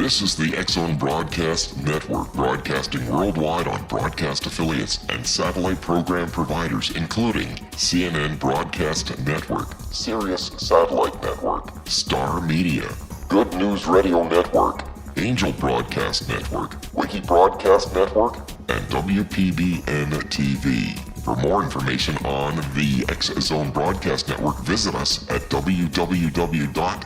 This is the X-Zone Broadcast Network, broadcasting worldwide on broadcast affiliates and satellite program providers, including CNN Broadcast Network, Sirius Satellite Network, Star Media, Good News Radio Network, Angel Broadcast Network, Wiki Broadcast Network, and WPBN TV. For more information on the X-Zone Broadcast Network, visit us at www.xzbn.net.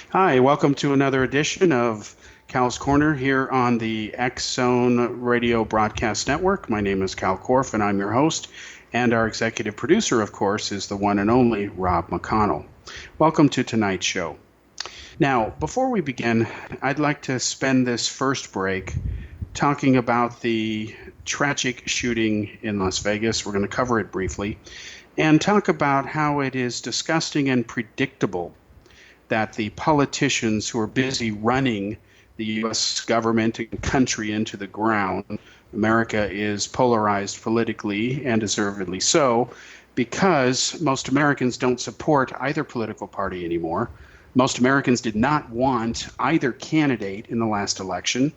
Hi, welcome to another edition of Kal's Corner here on the X-Zone Radio Broadcast Network. My name is Kal Korff, and I'm your host. And our executive producer, of course, is the one and only Rob McConnell. Welcome to tonight's show. Now, before we begin, I'd like to spend this first break talking about the tragic shooting in Las Vegas. We're going to cover it briefly and talk about how it is disgusting and predictable that the politicians who are busy running the U.S. government and country into the ground. America is polarized politically, and deservedly so, because most Americans don't support either political party anymore. Most Americans did not want either candidate in the last election.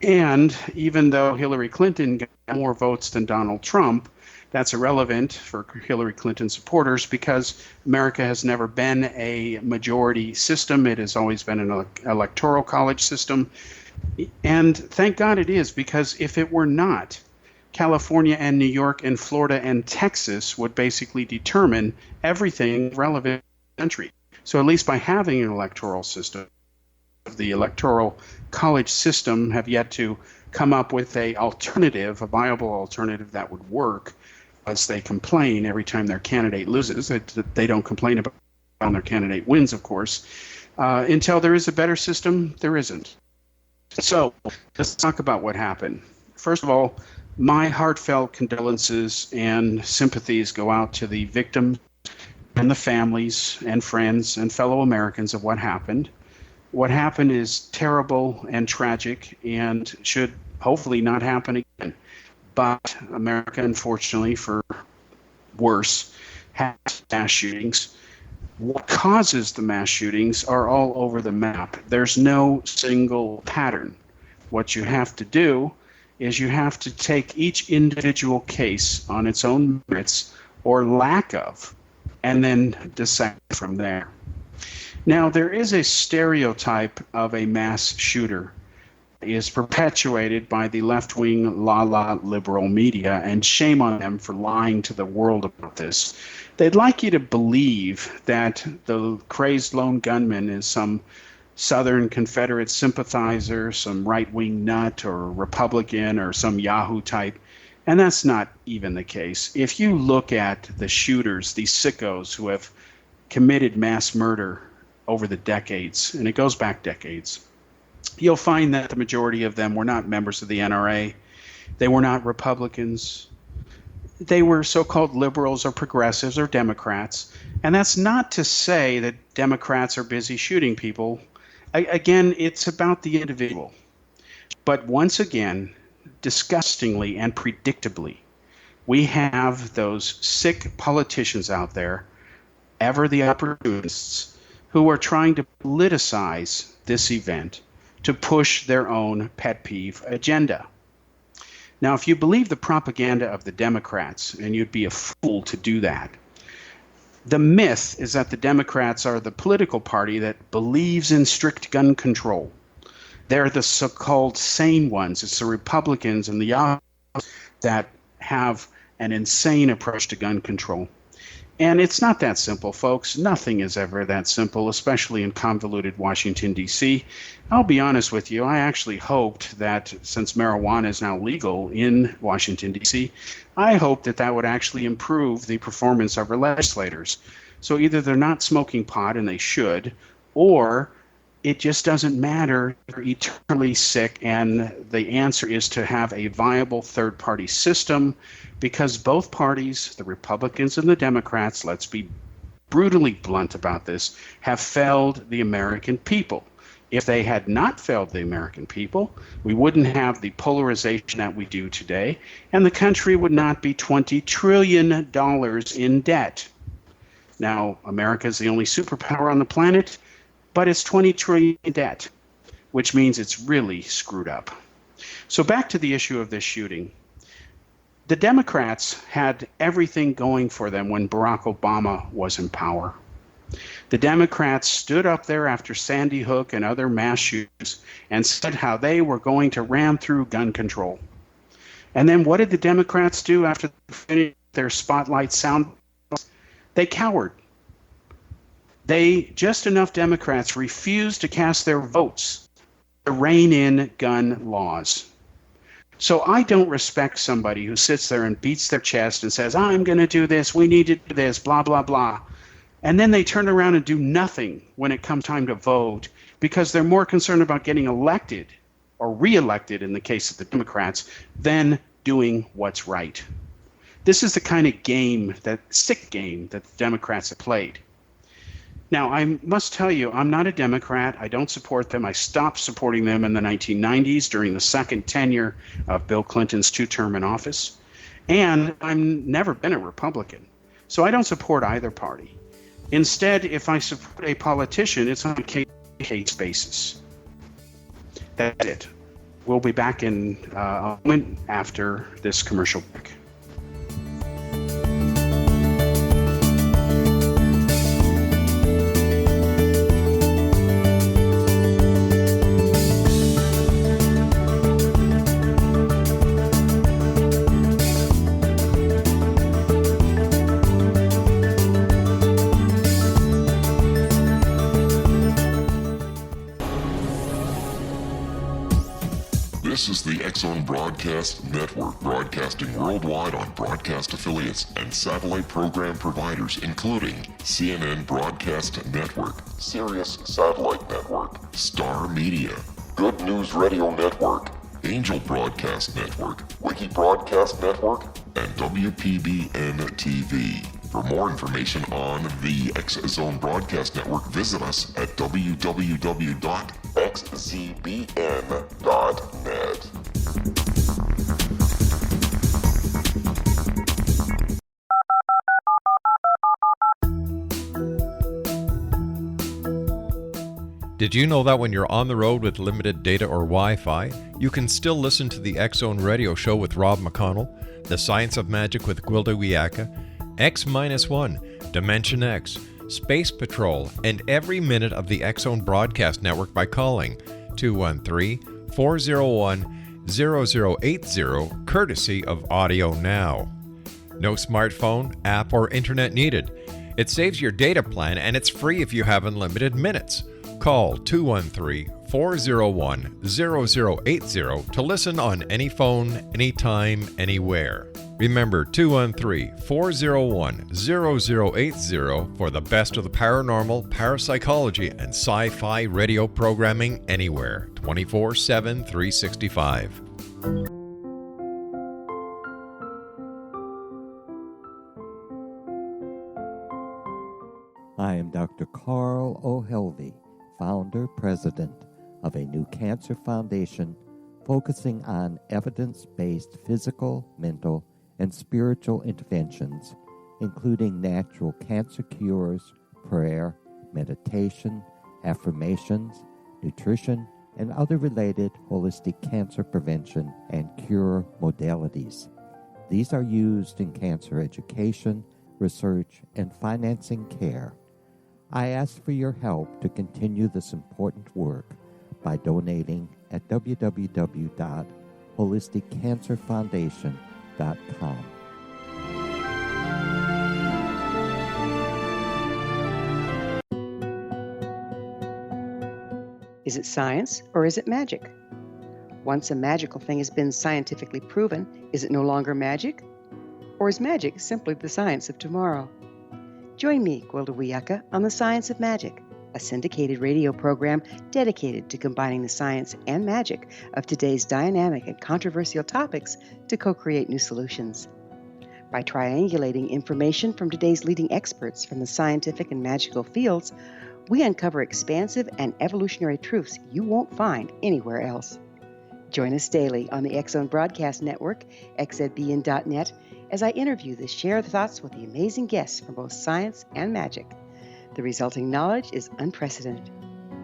And even though Hillary Clinton got more votes than Donald Trump, that's irrelevant for Hillary Clinton supporters because America has never been a majority system. It has always been an electoral college system. And thank God it is, because if it were not, California and New York and Florida and Texas would basically determine everything relevant in the country. So at least by having an electoral system, the electoral college system have yet to come up with a viable alternative that would work. As they complain every time their candidate loses. They don't complain about when their candidate wins, of course. Until there is a better system, there isn't. So let's talk about what happened. First of all, my heartfelt condolences and sympathies go out to the victims and the families and friends and fellow Americans of what happened. What happened is terrible and tragic and should hopefully not happen again. But America, unfortunately, for worse, has mass shootings. What causes the mass shootings are all over the map. There's no single pattern. What you have to do is you have to take each individual case on its own merits or lack of, and then decide from there. Now, there is a stereotype of a mass shooter is perpetuated by the left-wing la-la liberal media, and shame on them for lying to the world about this. They'd like you to believe that the crazed lone gunman is some Southern Confederate sympathizer, some right-wing nut or Republican or some Yahoo type, and that's not even the case. If you look at the shooters, these sickos who have committed mass murder over the decades, and it goes back decades, you'll find that the majority of them were not members of the NRA. They were not Republicans. They were so-called liberals or progressives or Democrats. And that's not to say that Democrats are busy shooting people. Again, it's about the individual. But once again, disgustingly and predictably, we have those sick politicians out there, ever the opportunists, who are trying to politicize this event to push their own pet peeve agenda. Now, if you believe the propaganda of the Democrats, and you'd be a fool to do that, the myth is that the Democrats are the political party that believes in strict gun control. They're the so-called sane ones. It's the Republicans and the Yahoos that have an insane approach to gun control. And it's not that simple, folks. Nothing is ever that simple, especially in convoluted Washington, D.C. I'll be honest with you. I actually hoped that since marijuana is now legal in Washington, D.C., I hoped that that would actually improve the performance of our legislators. So either they're not smoking pot, and they should, or It just doesn't matter. They're eternally sick, and the answer is to have a viable third-party system, because both parties, the Republicans and the Democrats, let's be brutally blunt about this, have failed the American people. If they had not failed the American people, we wouldn't have the polarization that we do today, and the country would not be $20 trillion in debt. Now, America is the only superpower on the planet, but it's $20 trillion in debt, which means it's really screwed up. So back to the issue of this shooting. The Democrats had everything going for them when Barack Obama was in power. The Democrats stood up there after Sandy Hook and other mass shootings and said how they were going to ram through gun control. And then what did the Democrats do after they finished their spotlight sound? They cowered. Just enough Democrats refused to cast their votes to rein in gun laws. So I don't respect somebody who sits there and beats their chest and says, I'm going to do this, we need to do this, blah, blah, blah. And then they turn around and do nothing when it comes time to vote because they're more concerned about getting elected or reelected in the case of the Democrats than doing what's right. This is the kind of game, that sick game that the Democrats have played. Now, I must tell you, I'm not a Democrat. I don't support them. I stopped supporting them in the 1990s during the second tenure of Bill Clinton's two-term in office. And I've never been a Republican. So I don't support either party. Instead, if I support a politician, it's on a case-to-case basis. That's it. We'll be back in a moment after this commercial break. This is the X-Zone Broadcast Network, broadcasting worldwide on broadcast affiliates and satellite program providers, including CNN Broadcast Network, Sirius Satellite Network, Star Media, Good News Radio Network, Angel Broadcast Network, Wiki Broadcast Network, and WPBN TV. For more information on the X-Zone Broadcast Network, visit us at www.xzbn.net. Did you know that when you're on the road with limited data or Wi-Fi, you can still listen to the X-Zone Radio Show with Rob McConnell, The Science of Magic with Gwilda Wiyaka, X-1, Dimension X, Space Patrol, and every minute of the X-Zone Broadcast Network by calling 213-401-0080, courtesy of Audio Now. No smartphone, app, or internet needed. It saves your data plan and it's free if you have unlimited minutes. Call 213-401-0080 to listen on any phone, anytime, anywhere. Remember 213-401-0080 for the best of the paranormal, parapsychology, and sci-fi radio programming anywhere, 24/7, 365. I am Dr. Carl O'Helvey, founder, president of a new cancer foundation focusing on evidence-based physical, mental, and spiritual interventions, including natural cancer cures, prayer, meditation, affirmations, nutrition, and other related holistic cancer prevention and cure modalities. These are used in cancer education, research, and financing care. I ask for your help to continue this important work by donating at www.holisticcancerfoundation.com. Is it science or is it magic? Once a magical thing has been scientifically proven, is it no longer magic? Or is magic simply the science of tomorrow? Join me, Gwilda Wiyaka, on The Science of Magic, a a syndicated radio program dedicated to combining the science and magic of today's dynamic and controversial topics to co-create new solutions. By triangulating information from today's leading experts from the scientific and magical fields, we uncover expansive and evolutionary truths you won't find anywhere else. Join us daily on the X Zone Broadcast Network, xzbn.net, as I interview the share thoughts with the amazing guests from both science and magic. The resulting knowledge is unprecedented.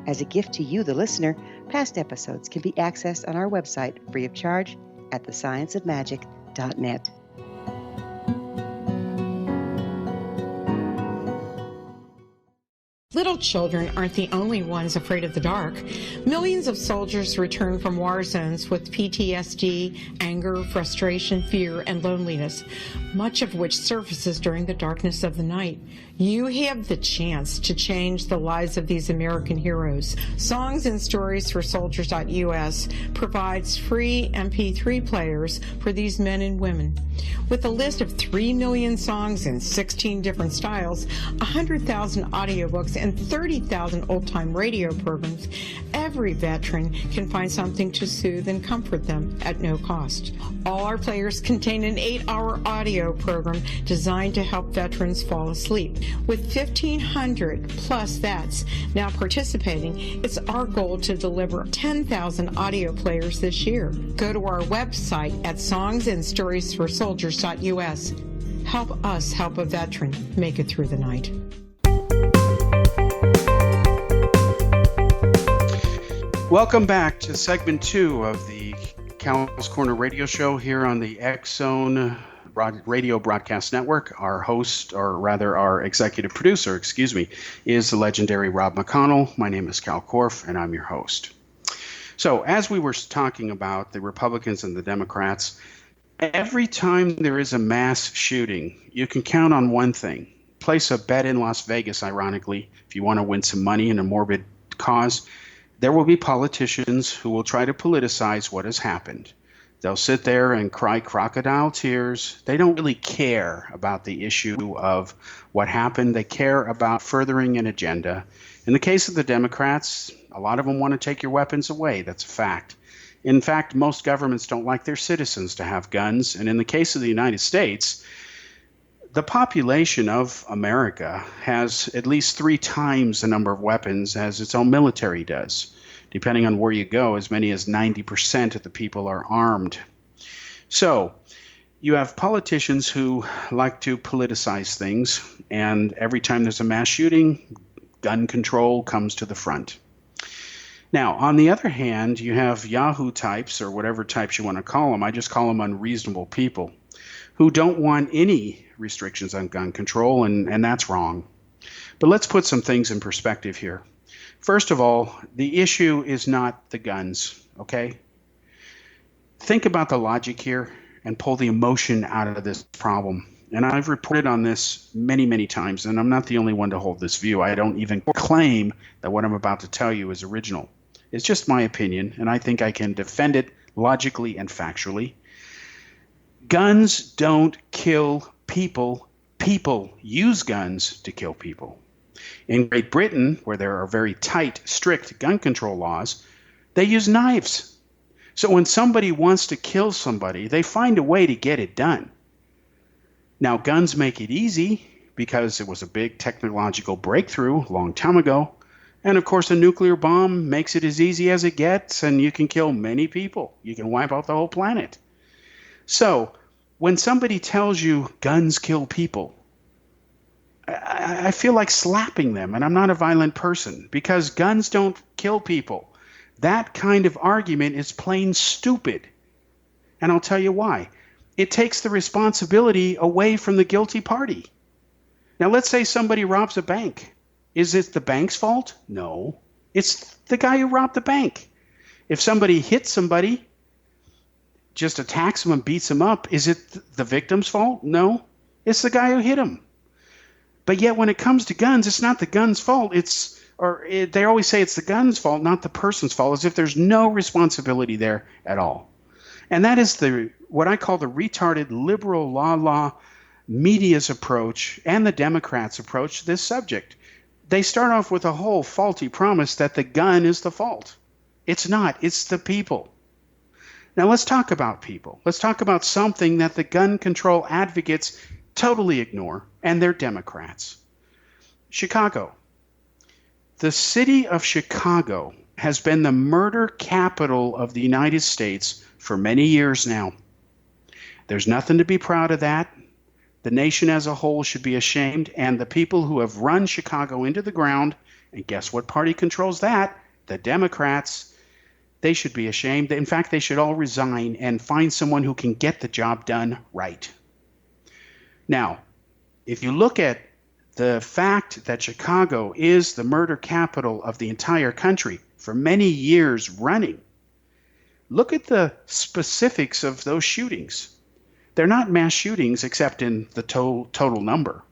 As a gift to you, the listener, past episodes can be accessed on our website free of charge at thescienceofmagic.net. Little children aren't the only ones afraid of the dark. Millions of soldiers return from war zones with PTSD, anger, frustration, fear, and loneliness, much of which surfaces during the darkness of the night. You have the chance to change the lives of these American heroes. Songs and Stories for Soldiers.us provides free MP3 players for these men and women. With a list of 3 million songs in 16 different styles, 100,000 audiobooks, and 30,000 old-time radio programs, every veteran can find something to soothe and comfort them at no cost. All our players contain an 8-hour audio program designed to help veterans fall asleep. With 1,500 plus vets now participating, it's our goal to deliver 10,000 audio players this year. Go to our website at songsandstoriesforsoldiers.us. Help us help a veteran make it through the night. Welcome back to segment 2 of the Kal's Corner radio show here on the X Zone Radio Broadcast Network. Our host, or rather our executive producer, is the legendary Rob McConnell. My name is Kal Korff, and I'm your host. So as we were talking about the Republicans and the Democrats, every time there is a mass shooting, you can count on one thing. Place a bet in Las Vegas, ironically, if you want to win some money in a morbid cause. There will be politicians who will try to politicize what has happened. They'll sit there and cry crocodile tears. They don't really care about the issue of what happened. They care about furthering an agenda. In the case of the Democrats, a lot of them want to take your weapons away. That's a fact. In fact, most governments don't like their citizens to have guns. And in the case of the United States, the population of America has at least 3 times the number of weapons as its own military does. Depending on where you go, as many as 90% of the people are armed. So you have politicians who like to politicize things, and every time there's a mass shooting, gun control comes to the front. Now, on the other hand, you have Yahoo types, or whatever types you want to call them. I just call them unreasonable people, who don't want any restrictions on gun control, and that's wrong. But let's put some things in perspective here. First of all, the issue is not the guns, okay? Think about the logic here and pull the emotion out of this problem. And I've reported on this many, many times, and I'm not the only one to hold this view. I don't even claim that what I'm about to tell you is original. It's just my opinion, and I think I can defend it logically and factually. Guns don't kill people. People use guns to kill people. In Great Britain, where there are very tight, strict gun control laws, they use knives. So when somebody wants to kill somebody, they find a way to get it done. Now, guns make it easy because it was a big technological breakthrough a long time ago. And of course, a nuclear bomb makes it as easy as it gets, and you can kill many people. You can wipe out the whole planet. So when somebody tells you guns kill people, I feel like slapping them, and I'm not a violent person, because guns don't kill people. That kind of argument is plain stupid. And I'll tell you why. It takes the responsibility away from the guilty party. Now, let's say somebody robs a bank. Is it the bank's fault? No. It's the guy who robbed the bank. If somebody hits somebody, just attacks them and beats them up, is it the victim's fault? No. It's the guy who hit him. But yet when it comes to guns, it's not the gun's fault. They always say it's the gun's fault, not the person's fault, as if there's no responsibility there at all. And that is what I call the retarded liberal law media's approach and the Democrats' approach to this subject. they start off with a whole faulty promise that the gun is the fault. It's not. It's the people. Now let's talk about people. Let's talk about something that the gun control advocates totally ignore, and they're Democrats. Chicago. The city of Chicago has been the murder capital of the United States for many years now. There's nothing to be proud of that. The nation as a whole should be ashamed, and the people who have run Chicago into the ground, and guess what party controls that? The Democrats. They should be ashamed. In fact, they should all resign and find someone who can get the job done right. Now, if you look at the fact that Chicago is the murder capital of the entire country for many years running, look at the specifics of those shootings. They're not mass shootings except in the total number.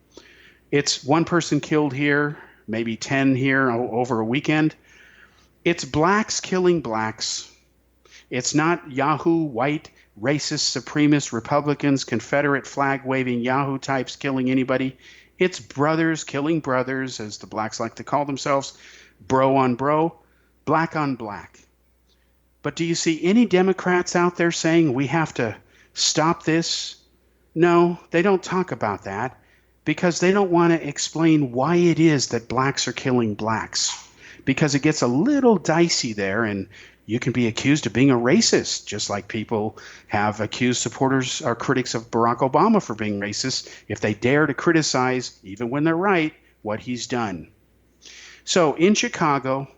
It's one person killed here, maybe 10 here over a weekend. It's blacks killing blacks. It's not Yahoo, white, racist, supremacist, Republicans, Confederate flag-waving Yahoo types killing anybody. It's brothers killing brothers, as the blacks like to call themselves, bro on bro, black on black. But do you see any Democrats out there saying we have to stop this? No, they don't talk about that because they don't want to explain why it is that blacks are killing blacks. Because it gets a little dicey there, and you can be accused of being a racist, just like people have accused supporters or critics of Barack Obama for being racist if they dare to criticize, even when they're right, what he's done. So in Chicago,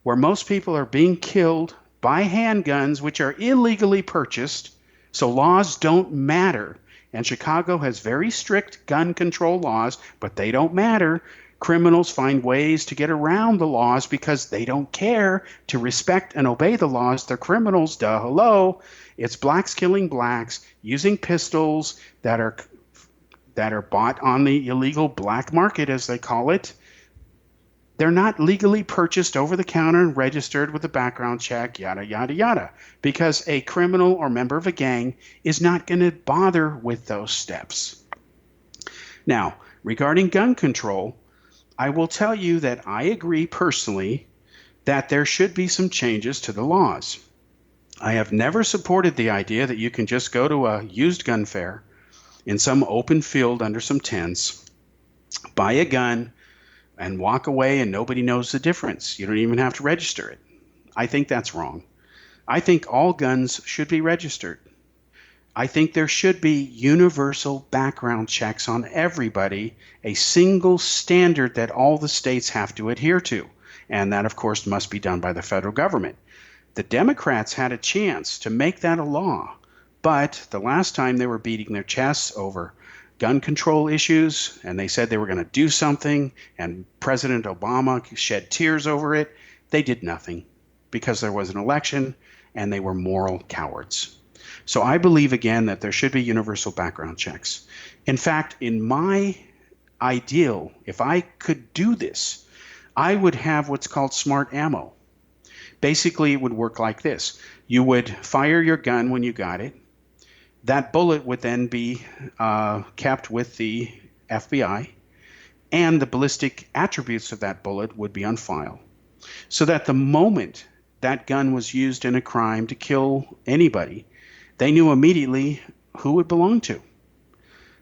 where most people are being killed by handguns, which are illegally purchased, so laws don't matter, and Chicago has very strict gun control laws, but they don't matter. Criminals find ways to get around the laws because they don't care to respect and obey the laws. They're criminals, duh, hello. It's blacks killing blacks using pistols that are bought on the illegal black market, as they call it. They're not legally purchased over the counter and registered with a background check, yada, yada, yada, because a criminal or member of a gang is not going to bother with those steps. Now, regarding gun control, I will tell you that I agree personally that there should be some changes to the laws. I have never supported the idea that you can just go to a used gun fair in some open field under some tents, buy a gun, and walk away and nobody knows the difference. You don't even have to register it. I think that's wrong. I think all guns should be registered. I think there should be universal background checks on everybody, a single standard that all the states have to adhere to. And that, of course, must be done by the federal government. The Democrats had a chance to make that a law, but the last time they were beating their chests over gun control issues, and they said they were going to do something, and President Obama shed tears over it, they did nothing because there was an election, and they were moral cowards. So I believe, again, that there should be universal background checks. In fact, in my ideal, if I could do this, I would have what's called smart ammo. Basically, it would work like this. You would fire your gun when you got it. That bullet would then be kept with the FBI, and the ballistic attributes of that bullet would be on file. So that the moment that gun was used in a crime to kill anybody, they knew immediately who it belonged to.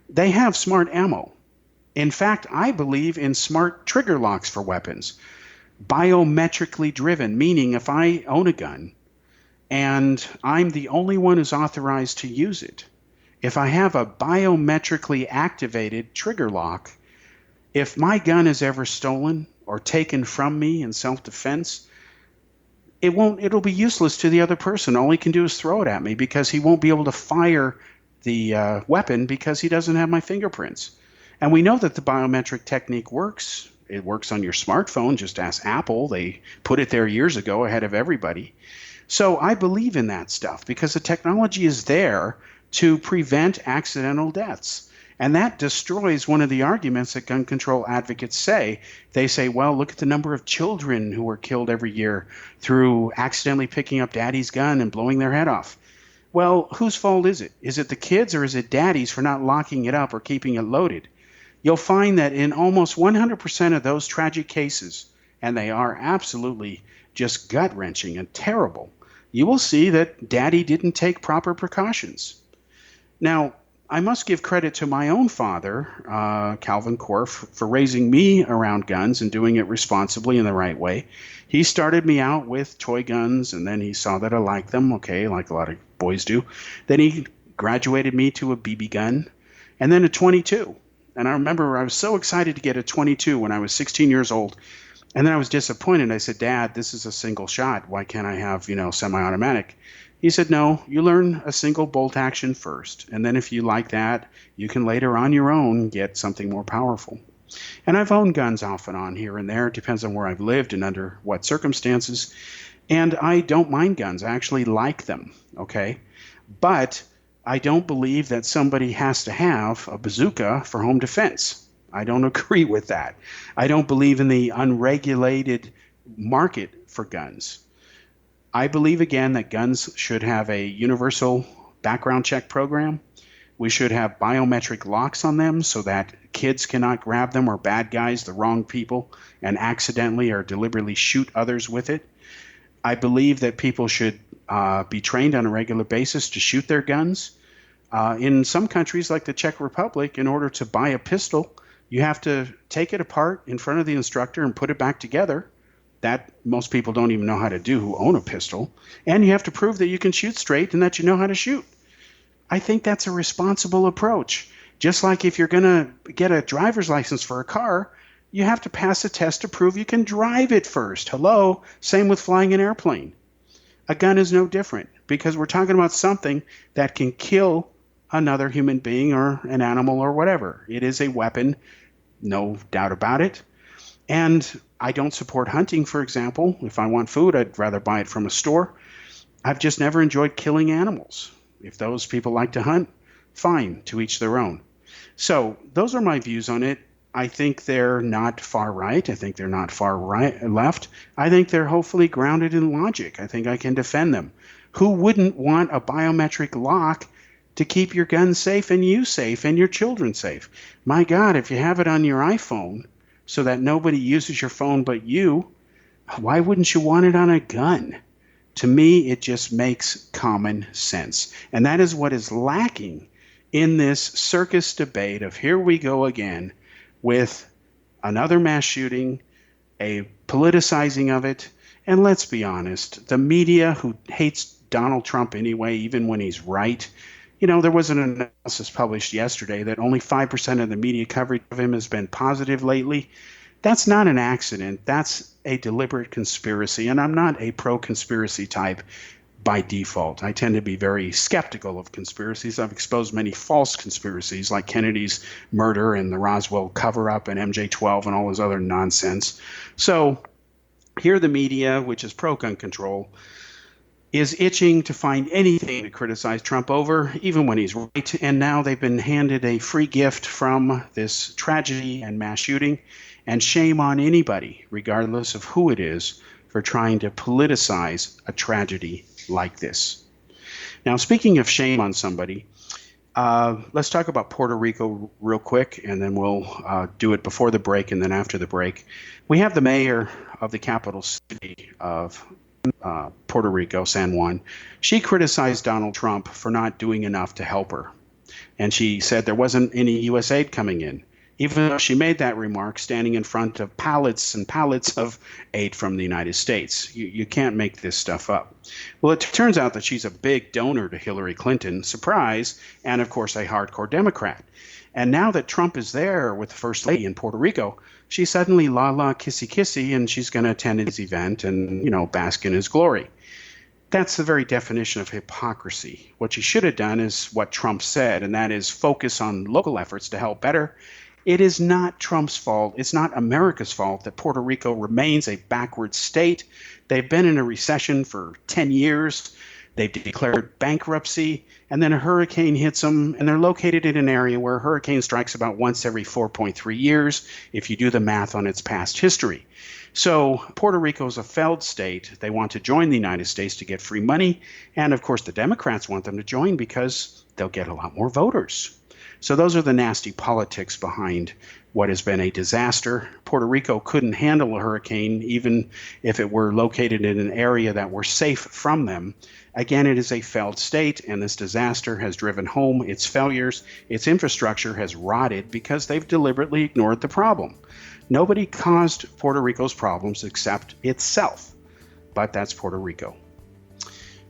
They have smart ammo. In fact, I believe in smart trigger locks for weapons, biometrically driven, meaning if I own a gun and I'm the only one who's authorized to use it, if I have a biometrically activated trigger lock, if my gun is ever stolen or taken from me in self-defense, it'll be useless to the other person. All he can do is throw it at me because he won't be able to fire the weapon because he doesn't have my fingerprints. And we know that the biometric technique works. It works on your smartphone. Just ask Apple. They put it there years ago ahead of everybody. So I believe in that stuff because the technology is there to prevent accidental deaths. And that destroys one of the arguments that gun control advocates say. They say, well, look at the number of children who are killed every year through accidentally picking up daddy's gun and blowing their head off. Well, whose fault is it? Is it the kids or is it daddy's for not locking it up or keeping it loaded? you'll find that in almost 100% of those tragic cases, and they are absolutely just gut-wrenching and terrible, you will see that daddy didn't take proper precautions. Now, I must give credit to my own father, Calvin Korff, for raising me around guns and doing it responsibly in the right way. He started me out with toy guns, and then he saw that I liked them, okay, like a lot of boys do. Then he graduated me to a BB gun, and then a 22. And I remember I was so excited to get a 22 when I was 16 years old. And then I was disappointed. I said, Dad, this is a single shot. Why can't I have, semi-automatic? He said, no, you learn a single bolt action first. And then if you like that, you can later on your own get something more powerful. And I've owned guns off and on here and there. It depends on where I've lived and under what circumstances. And I don't mind guns. I actually like them, okay? But I don't believe that somebody has to have a bazooka for home defense. I don't agree with that. I don't believe in the unregulated market for guns. I believe, again, that guns should have a universal background check program. We should have biometric locks on them so that kids cannot grab them, or bad guys, the wrong people, and accidentally or deliberately shoot others with it. I believe that people should be trained on a regular basis to shoot their guns. In some countries, like the Czech Republic, in order to buy a pistol, you have to take it apart in front of the instructor and put it back together. That most people don't even know how to do who own a pistol. And you have to prove that you can shoot straight and that you know how to shoot. I think that's a responsible approach. Just like if you're going to get a driver's license for a car, you have to pass a test to prove you can drive it first. Hello? Same with flying an airplane. A gun is no different, because we're talking about something that can kill another human being or an animal or whatever. It is a weapon, no doubt about it. And I don't support hunting, for example. If I want food, I'd rather buy it from a store. I've just never enjoyed killing animals. If those people like to hunt, fine, to each their own. So those are my views on it. I think they're not far right. I think they're not far right left. I think they're hopefully grounded in logic. I think I can defend them. Who wouldn't want a biometric lock to keep your gun safe and you safe and your children safe? My God, if you have it on your iPhone so that nobody uses your phone but you, why wouldn't you want it on a gun? To me, it just makes common sense. And that is what is lacking in this circus debate of here we go again with another mass shooting, a politicizing of it. And let's be honest, the media, who hates Donald Trump anyway, even when he's right, there was an analysis published yesterday that only 5% of the media coverage of him has been positive lately. That's not an accident. That's a deliberate conspiracy. And I'm not a pro-conspiracy type by default. I tend to be very skeptical of conspiracies. I've exposed many false conspiracies, like Kennedy's murder and the Roswell cover-up and MJ-12 and all this other nonsense. So here the media, which is pro-gun control, is itching to find anything to criticize Trump over, even when he's right. And now they've been handed a free gift from this tragedy and mass shooting. And shame on anybody, regardless of who it is, for trying to politicize a tragedy like this. Now, speaking of shame on somebody, let's talk about Puerto Rico real quick, and then we'll do it before the break and then after the break. We have the mayor of the capital city of Puerto Rico, San Juan. She criticized Donald Trump for not doing enough to help her. And she said there wasn't any U.S. aid coming in, even though she made that remark standing in front of pallets and pallets of aid from the United States. You can't make this stuff up. Well, it turns out that she's a big donor to Hillary Clinton, surprise, and of course a hardcore Democrat. And now that Trump is there with the First Lady in Puerto Rico, she's suddenly la kissy kissy, and she's going to attend his event and, bask in his glory. That's the very definition of hypocrisy. What she should have done is what Trump said, and that is focus on local efforts to help better. It is not Trump's fault. It's not America's fault that Puerto Rico remains a backward state. They've been in a recession for 10 years. They've declared bankruptcy, and then a hurricane hits them, and they're located in an area where a hurricane strikes about once every 4.3 years, if you do the math on its past history. So Puerto Rico is a failed state. They want to join the United States to get free money, and of course the Democrats want them to join because they'll get a lot more voters. So those are the nasty politics behind what has been a disaster. Puerto Rico couldn't handle a hurricane even if it were located in an area that were safe from them. Again, it is a failed state, and this disaster has driven home its failures. Its infrastructure has rotted because they've deliberately ignored the problem. Nobody caused Puerto Rico's problems except itself, but that's Puerto Rico.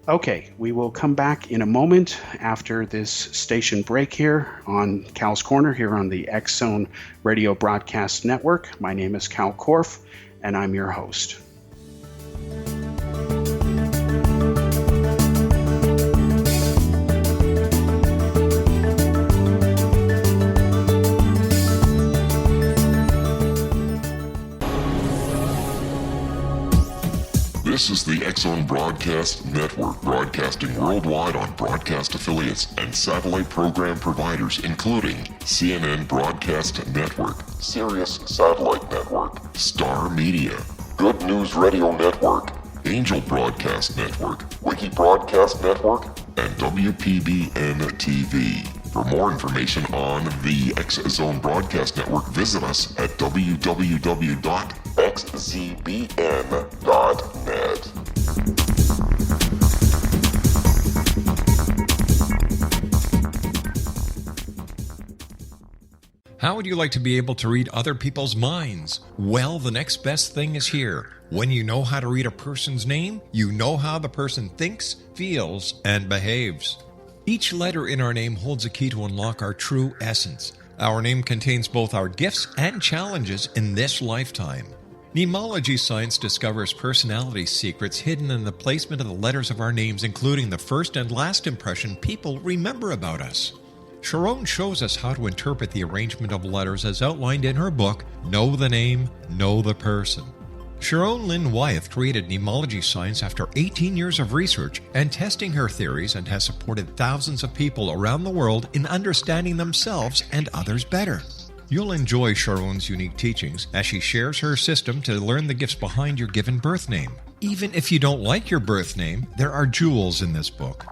Okay, we will come back in a moment after this station break here on Cal's Corner here on the X Zone Radio Broadcast Network. My name is Kal Korff, and I'm your host. This is the X Zone Broadcast Network, broadcasting worldwide on broadcast affiliates and satellite program providers, including CNN Broadcast Network, Sirius Satellite Network, Star Media, Good News Radio Network, Angel Broadcast Network, Wiki Broadcast Network, and WPBN TV. For more information on the X Zone Broadcast Network, visit us at www.xzbn.net. How would you like to be able to read other people's minds? Well, the next best thing is here. When you know how to read a person's name, you know how the person thinks, feels, and behaves. Each letter in our name holds a key to unlock our true essence. Our name contains both our gifts and challenges in this lifetime. Mnemology science discovers personality secrets hidden in the placement of the letters of our names, including the first and last impression people remember about us. Sharon shows us how to interpret the arrangement of letters as outlined in her book, Know the Name, Know the Person. Sharon Lynn Wyeth created mnemology science after 18 years of research and testing her theories, and has supported thousands of people around the world in understanding themselves and others better. You'll enjoy Sharon's unique teachings as she shares her system to learn the gifts behind your given birth name. Even if you don't like your birth name, there are jewels in this book.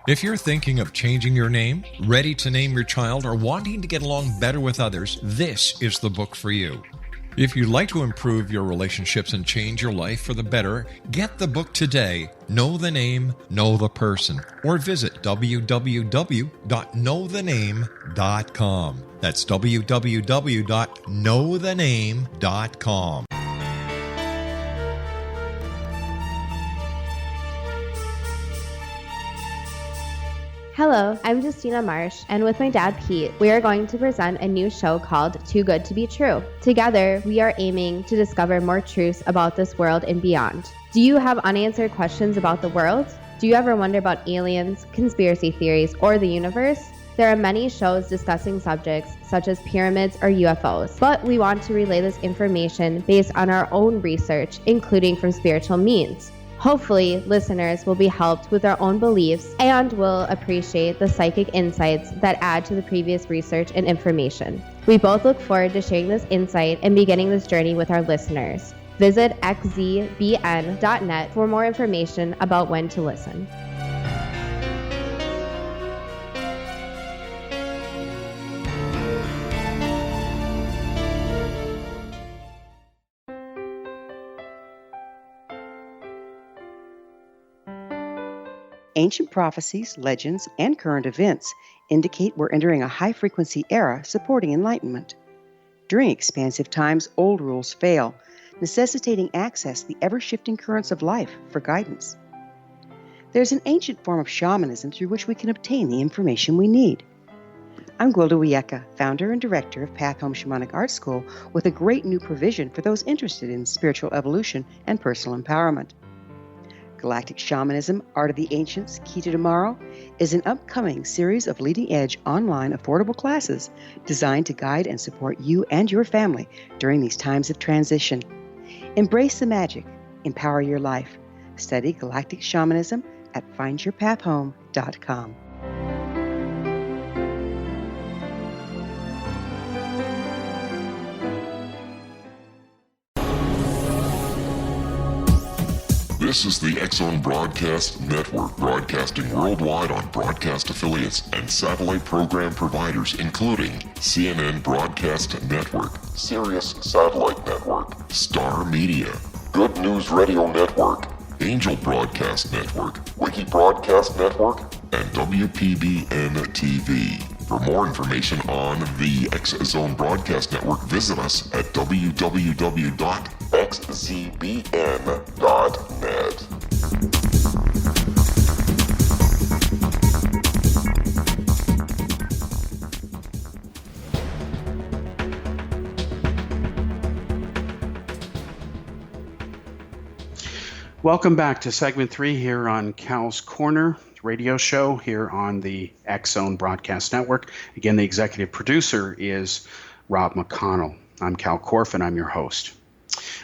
If you're thinking of changing your name, ready to name your child, or wanting to get along better with others, this is the book for you. If you'd like to improve your relationships and change your life for the better, get the book today, Know the Name, Know the Person, or visit www.knowthename.com. That's www.knowthename.com. Hello, I'm Justina Marsh, and with my dad Pete, we are going to present a new show called Too Good to Be True. Together, we are aiming to discover more truths about this world and beyond. Do you have unanswered questions about the world? Do you ever wonder about aliens, conspiracy theories, or the universe? There are many shows discussing subjects such as pyramids or UFOs, but we want to relay this information based on our own research, including from spiritual means. Hopefully, listeners will be helped with their own beliefs and will appreciate the psychic insights that add to the previous research and information. We both look forward to sharing this insight and beginning this journey with our listeners. Visit xzbn.net for more information about when to listen. Ancient prophecies, legends, and current events indicate we're entering a high-frequency era supporting enlightenment. During expansive times, old rules fail, necessitating access to the ever-shifting currents of life for guidance. There's an ancient form of shamanism through which we can obtain the information we need. I'm Gwilda Wiyaka, founder and director of Path Home Shamanic Art School, with a great new provision for those interested in spiritual evolution and personal empowerment. Galactic Shamanism, Art of the Ancients, Key to Tomorrow, is an upcoming series of leading-edge online affordable classes designed to guide and support you and your family during these times of transition. Embrace the magic. Empower your life. Study Galactic Shamanism at findyourpathhome.com. This is the X-Zone Broadcast Network, broadcasting worldwide on broadcast affiliates and satellite program providers, including CNN Broadcast Network, Sirius Satellite Network, Star Media, Good News Radio Network, Angel Broadcast Network, Wiki Broadcast Network, and WPBN TV. For more information on the X-Zone Broadcast Network, visit us at www.xzbn.net. Welcome back to segment 3 here on Kal's Corner radio show here on the X-Zone Broadcast Network. Again, the executive producer is Rob McConnell. I'm Kal Korff, and I'm your host.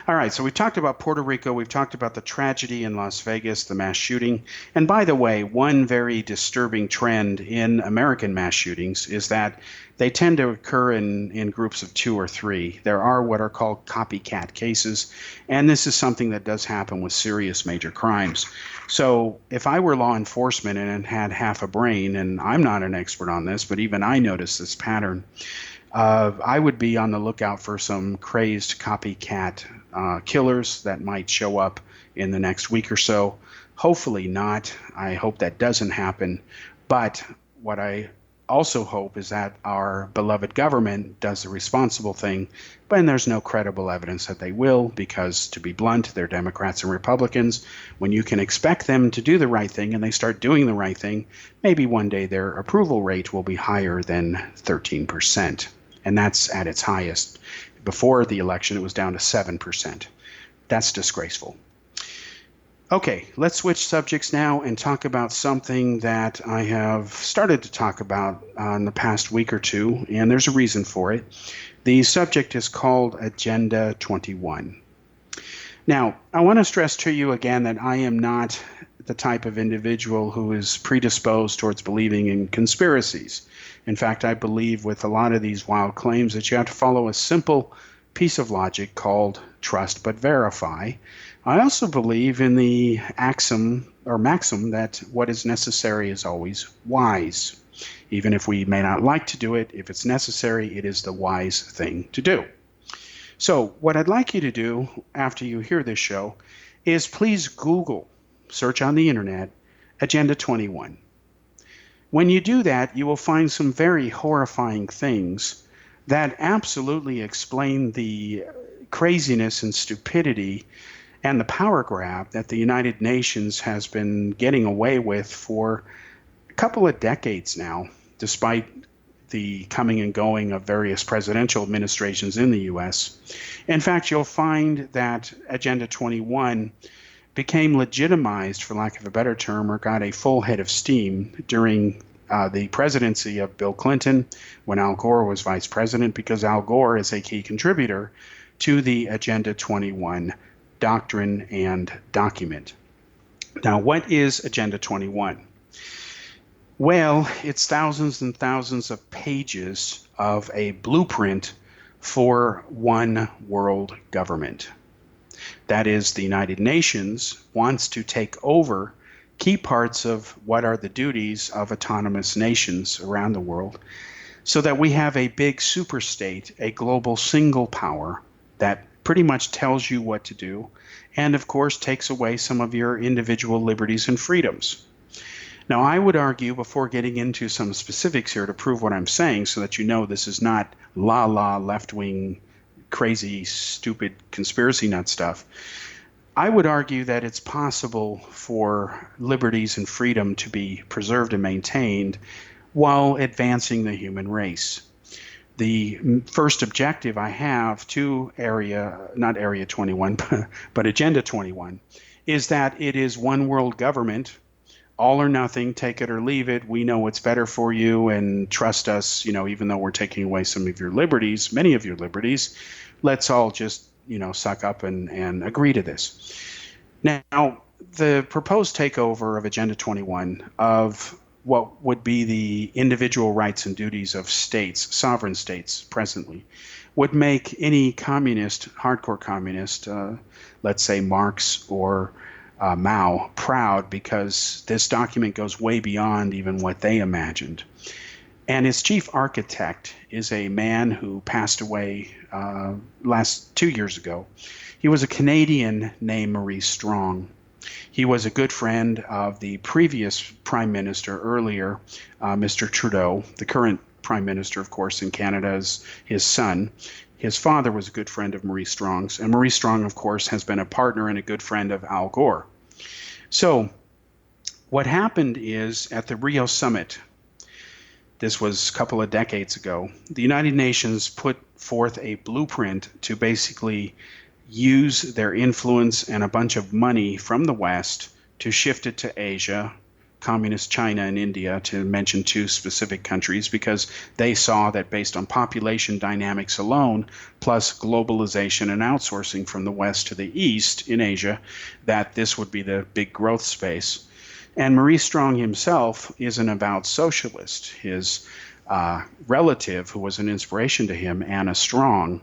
All right, so we've talked about Puerto Rico. We've talked about the tragedy in Las Vegas, the mass shooting. And by the way, one very disturbing trend in American mass shootings is that they tend to occur in groups of 2 or 3. There are what are called copycat cases, and this is something that does happen with serious major crimes. So if I were law enforcement and had half a brain, and I'm not an expert on this, but even I notice this pattern, I would be on the lookout for some crazed copycat killers that might show up in the next week or so. Hopefully not. I hope that doesn't happen. But what I also hope is that our beloved government does the responsible thing, but there's no credible evidence that they will, because, to be blunt, they're Democrats and Republicans. When you can expect them to do the right thing and they start doing the right thing, maybe one day their approval rate will be higher than 13%. And that's at its highest. Before the election, it was down to 7%. That's disgraceful. Okay, let's switch subjects now and talk about something that I have started to talk about in the past week or two, and there's a reason for it. The subject is called Agenda 21. Now, I want to stress to you again that I am not the type of individual who is predisposed towards believing in conspiracies. In fact, I believe with a lot of these wild claims that you have to follow a simple piece of logic called trust but verify. I also believe in the maxim that what is necessary is always wise. Even if we may not like to do it, if it's necessary, it is the wise thing to do. So what I'd like you to do after you hear this show is please Google, search on the internet, Agenda 21. When you do that, you will find some very horrifying things that absolutely explain the craziness and stupidity and the power grab that the United Nations has been getting away with for a couple of decades now, despite the coming and going of various presidential administrations in the U.S. In fact, you'll find that Agenda 21 became legitimized, for lack of a better term, or got a full head of steam during the presidency of Bill Clinton, when Al Gore was vice president, because Al Gore is a key contributor to the Agenda 21 doctrine and document. Now, what is Agenda 21? Well, it's thousands and thousands of pages of a blueprint for one world government. That is, the United Nations wants to take over key parts of what are the duties of autonomous nations around the world, so that we have a big superstate, a global single power that pretty much tells you what to do, and of course takes away some of your individual liberties and freedoms. Now, I would argue, before getting into some specifics here to prove what I'm saying, so that you know this is not left-wing, crazy, stupid conspiracy nut stuff, I would argue that it's possible for liberties and freedom to be preserved and maintained while advancing the human race. The first objective I have to not Area 21, but Agenda 21, is that it is one world government, all or nothing, take it or leave it. We know what's better for you, and trust us, even though we're taking away some of your liberties, many of your liberties, let's all just suck up and agree to this. Now, the proposed takeover of Agenda 21 of what would be the individual rights and duties of states, sovereign states presently, would make any communist, hardcore communist, let's say Marx or Mao proud, because this document goes way beyond even what they imagined. And its chief architect is a man who passed away last 2 years ago. He was a Canadian named Maurice Strong. He was a good friend of the previous prime minister earlier, Mr. Trudeau. The current prime minister, of course, in Canada is his son. His father was a good friend of Maurice Strong's, and Maurice Strong, of course, has been a partner and a good friend of Al Gore. So what happened is, at the Rio summit, this was a couple of decades ago, the United Nations put forth a blueprint to basically use their influence and a bunch of money from the West to shift it to Asia, Communist China and India, to mention two specific countries, because they saw that based on population dynamics alone, plus globalization and outsourcing from the West to the East in Asia, that this would be the big growth space. And Maurice Strong himself is an avowed socialist. His relative, who was an inspiration to him, Anna Strong,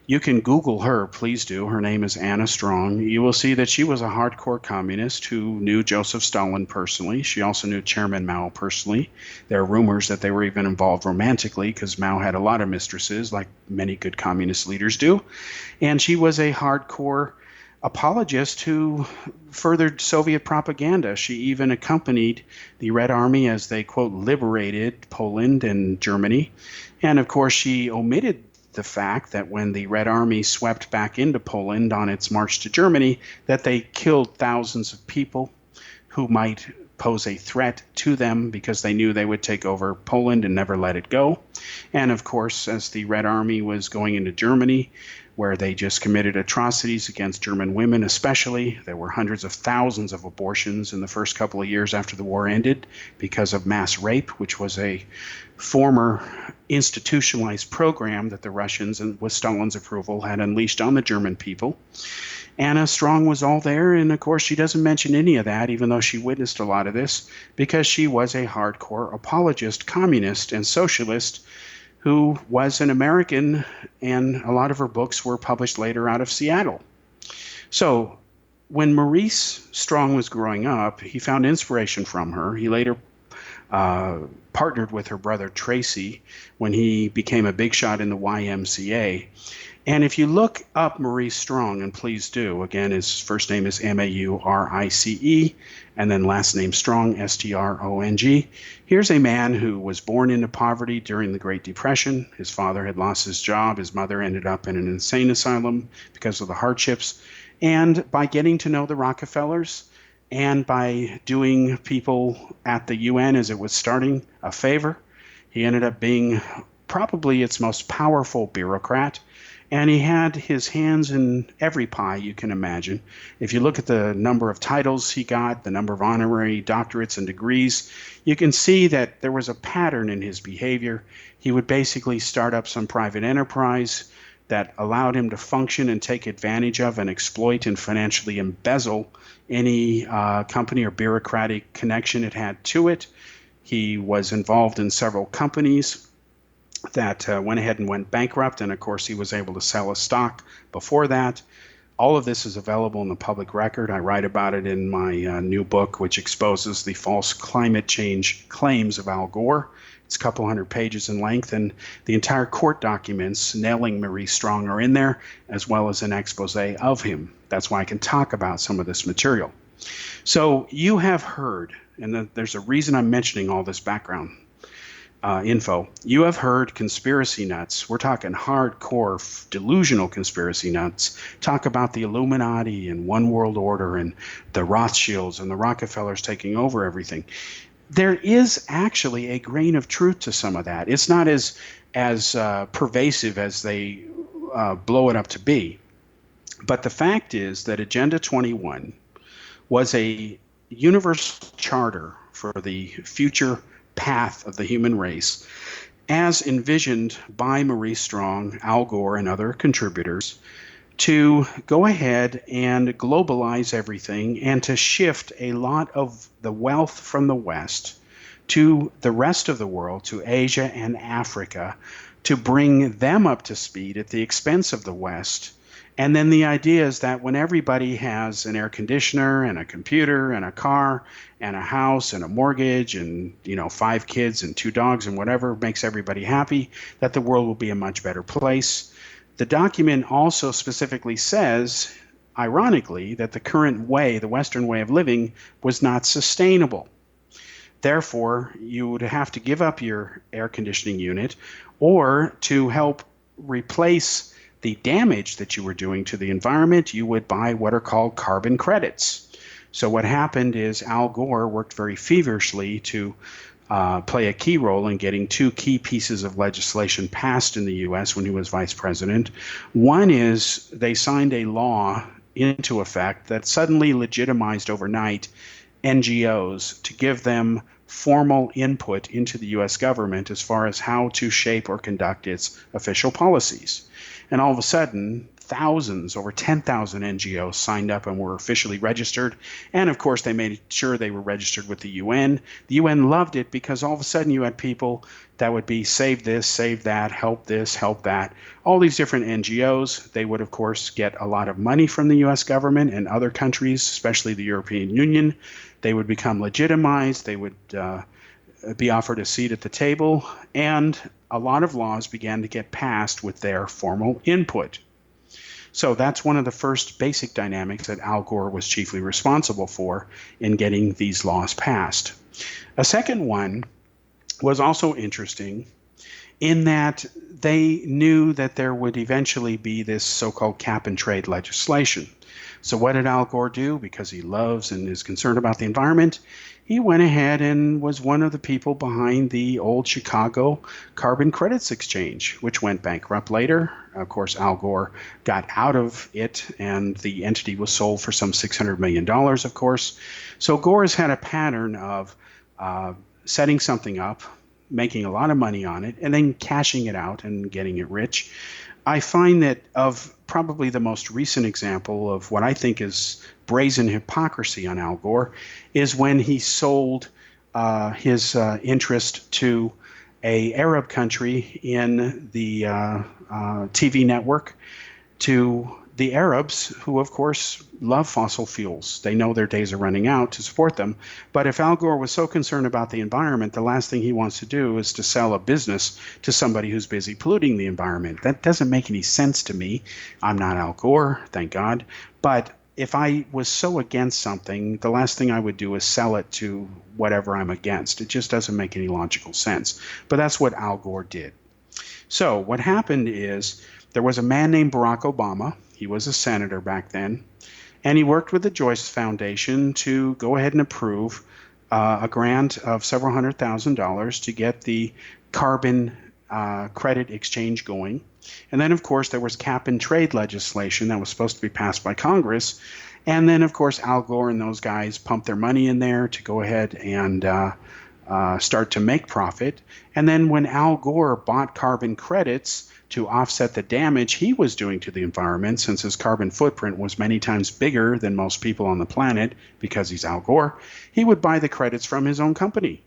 you can Google her, please do. Her name is Anna Strong. You will see that she was a hardcore communist who knew Joseph Stalin personally. She also knew Chairman Mao personally. There are rumors that they were even involved romantically, because Mao had a lot of mistresses, like many good communist leaders do. And she was a hardcore apologist who furthered Soviet propaganda. She even accompanied the Red Army as they, quote, liberated Poland and Germany. And of course, she omitted the fact that when the Red Army swept back into Poland on its march to Germany, that they killed thousands of people who might pose a threat to them, because they knew they would take over Poland and never let it go. And of course, as the Red Army was going into Germany, where they just committed atrocities against German women especially, there were hundreds of thousands of abortions in the first couple of years after the war ended because of mass rape, which was a former institutionalized program that the Russians, and with Stalin's approval, had unleashed on the German people. Anna Strong was all there, and of course she doesn't mention any of that, even though she witnessed a lot of this, because she was a hardcore apologist, communist, and socialist who was an American, and a lot of her books were published later out of Seattle. So when Maurice Strong was growing up, he found inspiration from her. He later partnered with her brother Tracy when he became a big shot in the YMCA. And if you look up Maurice Strong, and please do, again, his first name is Maurice, and then last name Strong, Strong. Here's a man who was born into poverty during the Great Depression. His father had lost his job. His mother ended up in an insane asylum because of the hardships. And by getting to know the Rockefellers, and by doing people at the UN as it was starting a favor, he ended up being probably its most powerful bureaucrat. And he had his hands in every pie you can imagine. If you look at the number of titles he got, the number of honorary doctorates and degrees, you can see that there was a pattern in his behavior. He would basically start up some private enterprise that allowed him to function and take advantage of and exploit and financially embezzle any company or bureaucratic connection it had to it. He was involved in several companies that went ahead and went bankrupt, and of course he was able to sell a stock before that. All of this is available in the public record. I write about it in my new book, which exposes the false climate change claims of Al Gore. It's a couple hundred pages in length, and the entire court documents nailing Maurice Strong are in there, as well as an expose of him. That's why I can talk about some of this material. So you have heard, and there's a reason I'm mentioning all this background info. You have heard conspiracy nuts. We're talking hardcore, delusional conspiracy nuts talk about the Illuminati and one world order and the Rothschilds and the Rockefellers taking over everything. There is actually a grain of truth to some of that. It's not as pervasive as they blow it up to be. But the fact is that Agenda 21 was a universal charter for the future path of the human race, as envisioned by Maurice Strong, Al Gore, and other contributors, to go ahead and globalize everything and to shift a lot of the wealth from the West to the rest of the world, to Asia and Africa, to bring them up to speed at the expense of the West, And then the idea is that when everybody has an air conditioner and a computer and a car and a house and a mortgage and 5 kids and 2 dogs and whatever makes everybody happy, that the world will be a much better place. The document also specifically says, ironically, that the current way, the Western way of living, was not sustainable. Therefore, you would have to give up your air conditioning unit, or to help replace the damage that you were doing to the environment, you would buy what are called carbon credits. So what happened is Al Gore worked very feverishly to play a key role in getting 2 key pieces of legislation passed in the U.S. when he was vice president. One is they signed a law into effect that suddenly legitimized overnight NGOs to give them formal input into the U.S. government as far as how to shape or conduct its official policies. And all of a sudden, thousands, over 10,000 NGOs signed up and were officially registered. And of course, they made sure they were registered with the UN. The UN loved it because all of a sudden you had people that would be save this, save that, help this, help that. All these different NGOs, they would of course get a lot of money from the US government and other countries, especially the European Union. They would become legitimized. They would be offered a seat at the table. And a lot of laws began to get passed with their formal input. So that's one of the first basic dynamics that Al Gore was chiefly responsible for in getting these laws passed. A second one was also interesting in that they knew that there would eventually be this so-called cap and trade legislation. So what did Al Gore do? Because he loves and is concerned about the environment, he went ahead and was one of the people behind the old Chicago Carbon Credits Exchange, which went bankrupt later. Of course, Al Gore got out of it, and the entity was sold for some $600 million, of course. So Gore has had a pattern of setting something up, making a lot of money on it, and then cashing it out and getting it rich. I find that of probably the most recent example of what I think is brazen hypocrisy on Al Gore is when he sold his interest to an Arab country in the TV network to the Arabs, who of course love fossil fuels. They know their days are running out to support them. But if Al Gore was so concerned about the environment, the last thing he wants to do is to sell a business to somebody who's busy polluting the environment. That doesn't make any sense to me. I'm not Al Gore, thank God. But if I was so against something, the last thing I would do is sell it to whatever I'm against. It just doesn't make any logical sense. But that's what Al Gore did. So what happened is there was a man named Barack Obama. He was a senator back then, and he worked with the Joyce Foundation to go ahead and approve a grant of several $100,000 to get the carbon credit exchange going. And then, of course, there was cap and trade legislation that was supposed to be passed by Congress. And then, of course, Al Gore and those guys pumped their money in there to go ahead and start to make profit. And then when Al Gore bought carbon credits to offset the damage he was doing to the environment, since his carbon footprint was many times bigger than most people on the planet because he's Al Gore, he would buy the credits from his own company.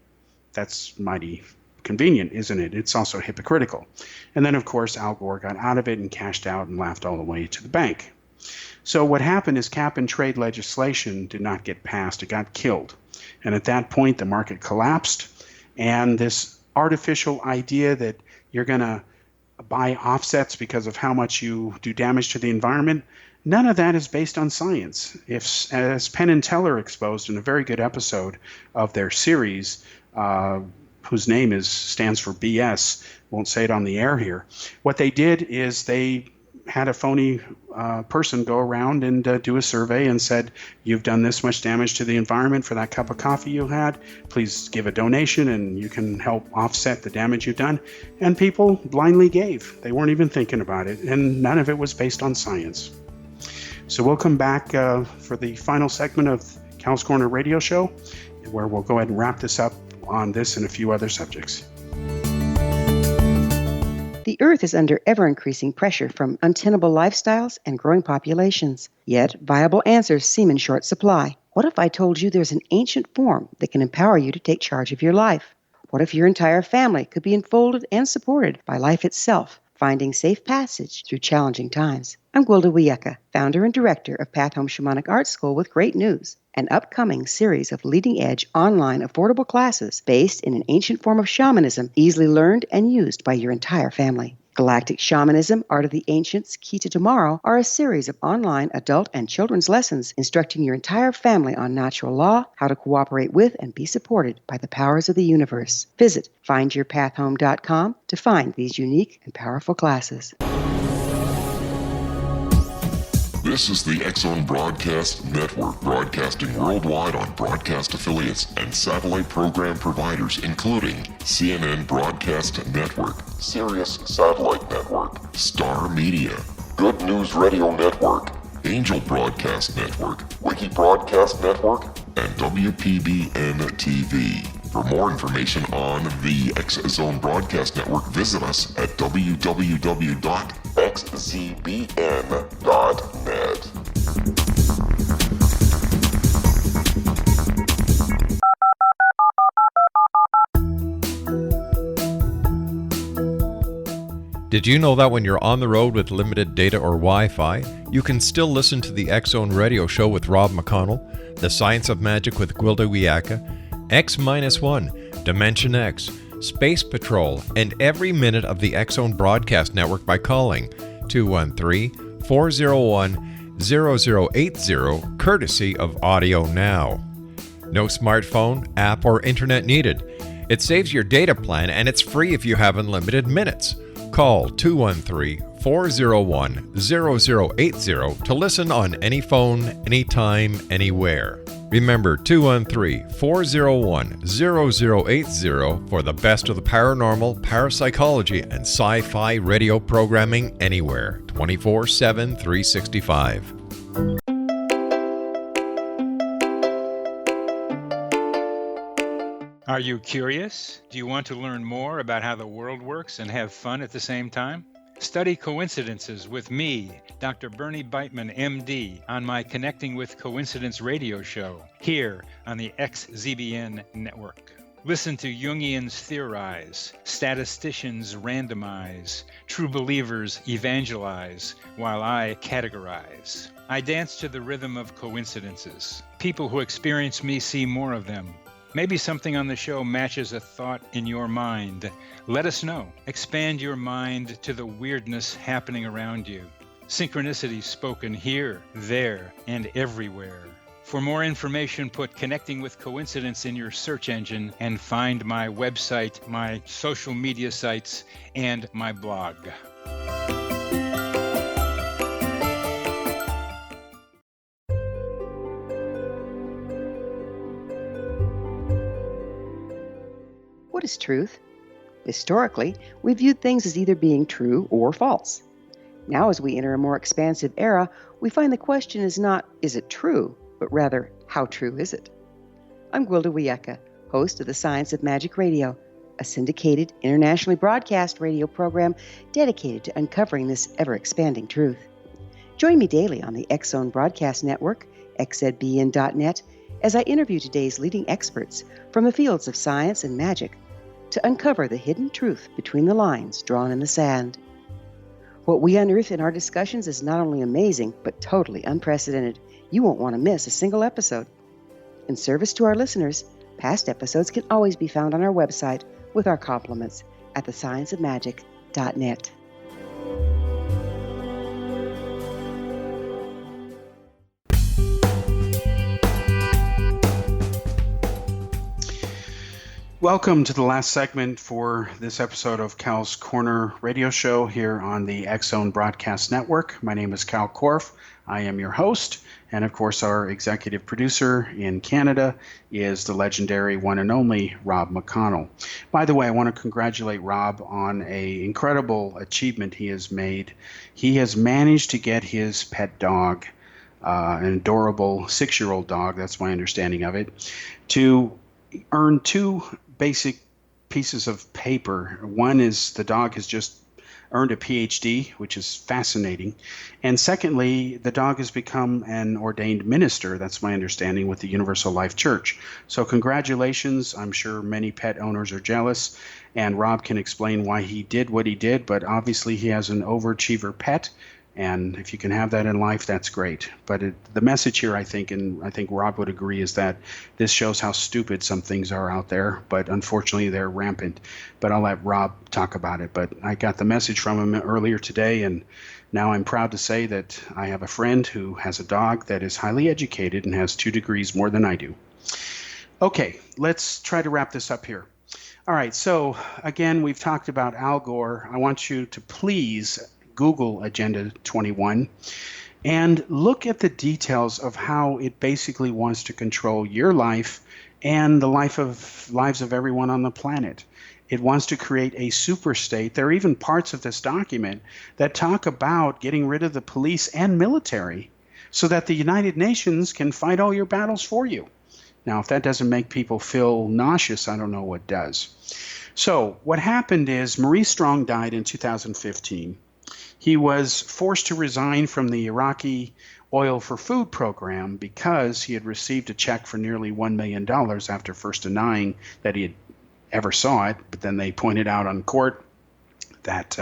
That's mighty convenient, isn't it? It's also hypocritical. And then, of course, Al Gore got out of it and cashed out and laughed all the way to the bank. So what happened is cap and trade legislation did not get passed. It got killed. And at that point, the market collapsed. And this artificial idea that you're going to buy offsets because of how much you do damage to the environment, none of that is based on science. If, as Penn and Teller exposed in a very good episode of their series, whose name stands for BS, won't say it on the air here, what they did is they had a phony person go around and do a survey and said, you've done this much damage to the environment for that cup of coffee you had. Please give a donation and you can help offset the damage you've done. And people blindly gave. They weren't even thinking about it. And none of it was based on science. So we'll come back for the final segment of Cal's Corner radio show, where we'll go ahead and wrap this up on this and a few other subjects. The Earth is under ever-increasing pressure from untenable lifestyles and growing populations. Yet, viable answers seem in short supply. What if I told you there's an ancient form that can empower you to take charge of your life? What if your entire family could be enfolded and supported by life itself, finding safe passage through challenging times. I'm Gwilda Wiyaka, founder and director of Path Home Shamanic Art School, with great news: an upcoming series of leading-edge online affordable classes based in an ancient form of shamanism, easily learned and used by your entire family. Galactic Shamanism, Art of the Ancients, Key to Tomorrow are a series of online adult and children's lessons instructing your entire family on natural law, how to cooperate with and be supported by the powers of the universe. Visit findyourpathhome.com to find these unique and powerful classes. This is the X-Zone Broadcast Network, broadcasting worldwide on broadcast affiliates and satellite program providers, including CNN Broadcast Network, Sirius Satellite Network, Star Media, Good News Radio Network, Angel Broadcast Network, Wiki Broadcast Network, and WPBN TV. For more information on the X-Zone Broadcast Network, visit us at www.xzbn.net. Did you know that when you're on the road with limited data or Wi-Fi, you can still listen to the X-Zone Radio Show with Rob McConnell, The Science of Magic with Gwilda Wiyaka, X-1, Dimension X, Space Patrol, and every minute of the X-Zone Broadcast Network by calling 213-401-0080, courtesy of Audio Now. No smartphone, app, or internet needed. It saves your data plan, and it's free if you have unlimited minutes. Call 213-401-0080 to listen on any phone, anytime, anywhere. Remember 213-401-0080 for the best of the paranormal, parapsychology, and sci-fi radio programming anywhere, 24/7, 365. Are you curious? Do you want to learn more about how the world works and have fun at the same time? Study coincidences with me, Dr. Bernie Beitman, MD, on my Connecting with Coincidence radio show, here on the XZBN network. Listen to Jungians theorize, statisticians randomize, true believers evangelize, while I categorize. I dance to the rhythm of coincidences. People who experience me see more of them. Maybe something on the show matches a thought in your mind. Let us know. Expand your mind to the weirdness happening around you. Synchronicity spoken here, there, and everywhere. For more information, put Connecting with Coincidence in your search engine and find my website, my social media sites, and my blog. What is truth? Historically, we viewed things as either being true or false. Now, as we enter a more expansive era, we find the question is not, is it true, but rather, how true is it? I'm Gwilda Wiyaka, host of The Science of Magic Radio, a syndicated, internationally broadcast radio program dedicated to uncovering this ever-expanding truth. Join me daily on the X-Zone Broadcast Network, xzbn.net, as I interview today's leading experts from the fields of science and magic to uncover the hidden truth between the lines drawn in the sand. What we unearth in our discussions is not only amazing, but totally unprecedented. You won't want to miss a single episode. In service to our listeners, past episodes can always be found on our website with our compliments at thescienceofmagic.net. Welcome to the last segment for this episode of Kal's Corner radio show here on the X-Zone Broadcast Network. My name is Kal Korff. I am your host, and of course our executive producer in Canada is the legendary one and only Rob McConnell. By the way, I want to congratulate Rob on an incredible achievement he has made. He has managed to get his pet dog, an adorable 6-year-old dog, that's my understanding of it, to earn 2 basic pieces of paper. One is the dog has just earned a PhD, which is fascinating. And secondly, the dog has become an ordained minister, that's my understanding, with the Universal Life Church. So congratulations. I'm sure many pet owners are jealous, and Rob can explain why he did what he did, but obviously he has an overachiever pet. And if you can have that in life, that's great. But the message here, I think, and I think Rob would agree, is that this shows how stupid some things are out there. But unfortunately, they're rampant. But I'll let Rob talk about it. But I got the message from him earlier today, and now I'm proud to say that I have a friend who has a dog that is highly educated and has 2 degrees more than I do. Okay, let's try to wrap this up here. All right, so again, we've talked about Al Gore. I want you to please Google Agenda 21 and look at the details of how it basically wants to control your life and the lives of everyone on the planet. It wants to create a super state. There are even parts of this document that talk about getting rid of the police and military so that the United Nations can fight all your battles for you. Now, if that doesn't make people feel nauseous, I don't know what does. So what happened is Maurice Strong died in 2015. He was forced to resign from the Iraqi Oil for Food program because he had received a check for nearly $1 million after first denying that he had ever saw it. But then they pointed out on court that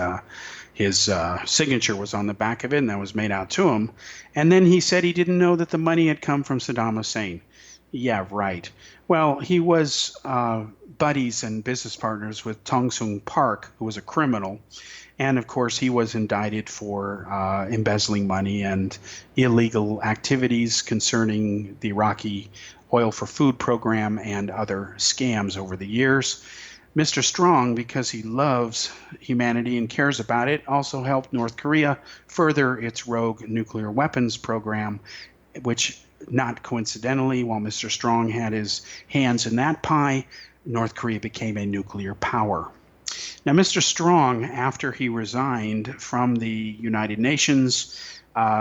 his signature was on the back of it, and that was made out to him. And then he said he didn't know that the money had come from Saddam Hussein. Yeah, right. Well, he was buddies and business partners with Tong Sung Park, who was a criminal. And of course, he was indicted for embezzling money and illegal activities concerning the Iraqi Oil for Food program and other scams over the years. Mr. Strong, because he loves humanity and cares about it, also helped North Korea further its rogue nuclear weapons program, which, not coincidentally, while Mr. Strong had his hands in that pie, North Korea became a nuclear power. Now, Mr. Strong, after he resigned from the United Nations,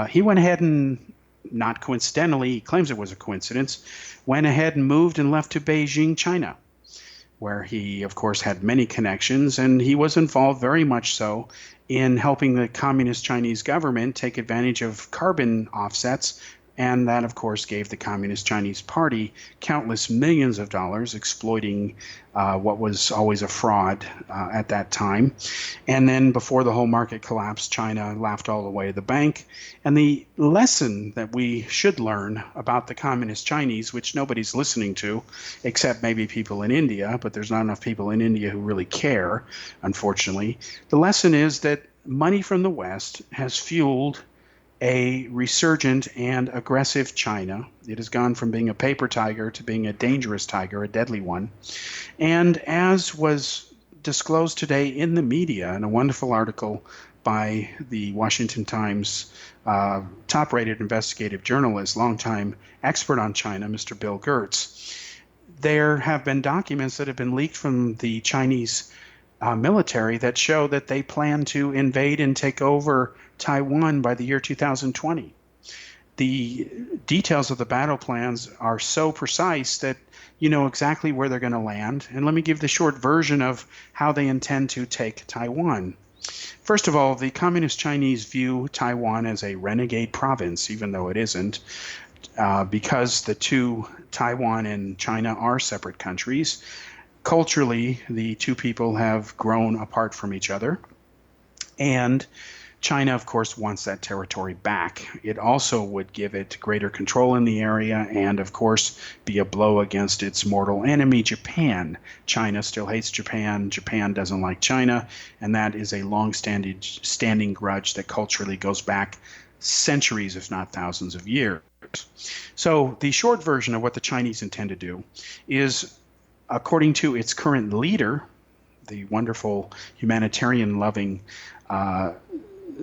he went ahead and, not coincidentally, he claims it was a coincidence, went ahead and moved and left to Beijing, China, where he, of course, had many connections, and he was involved very much so in helping the Communist Chinese government take advantage of carbon offsets. And that, of course, gave the Communist Chinese Party countless millions of dollars, exploiting what was always a fraud at that time. And then before the whole market collapsed, China laughed all the way to the bank. And the lesson that we should learn about the Communist Chinese, which nobody's listening to, except maybe people in India, but there's not enough people in India who really care, unfortunately. The lesson is that money from the West has fueled a resurgent and aggressive China. It has gone from being a paper tiger to being a dangerous tiger, a deadly one. And as was disclosed today in the media in a wonderful article by the Washington Times top-rated investigative journalist, longtime expert on China, Mr. Bill Gertz, there have been documents that have been leaked from the Chinese military that show that they plan to invade and take over Taiwan by the year 2020. The details of the battle plans are so precise that you know exactly where they're going to land. And let me give the short version of how they intend to take Taiwan. First of all, the Communist Chinese view Taiwan as a renegade province, even though it isn't, because the two, Taiwan and China, are separate countries. Culturally, the two people have grown apart from each other. And China, of course, wants that territory back. It also would give it greater control in the area and, of course, be a blow against its mortal enemy, Japan. China still hates Japan. Japan doesn't like China. And that is a long-standing grudge that culturally goes back centuries, if not thousands of years. So the short version of what the Chinese intend to do is, according to its current leader, the wonderful humanitarian-loving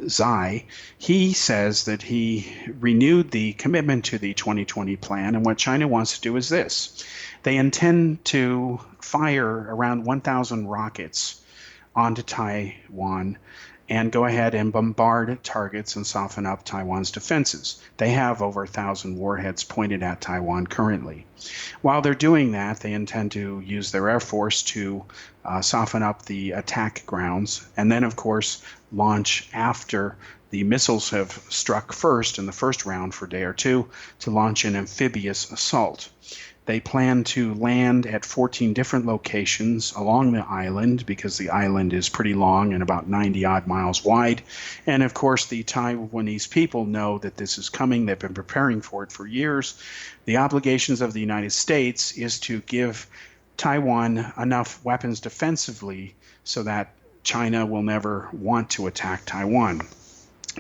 Xi, he says that he renewed the commitment to the 2020 plan, and what China wants to do is this. They intend to fire around 1,000 rockets onto Taiwan and go ahead and bombard targets and soften up Taiwan's defenses. They have over 1,000 warheads pointed at Taiwan currently. While they're doing that, they intend to use their Air Force to soften up the attack grounds, and then, of course, launch after the missiles have struck first in the first round for a day or two to launch an amphibious assault. They plan to land at 14 different locations along the island because the island is pretty long and about 90 odd miles wide. And of course, the Taiwanese people know that this is coming. They've been preparing for it for years. The obligations of the United States is to give Taiwan enough weapons defensively so that China will never want to attack Taiwan.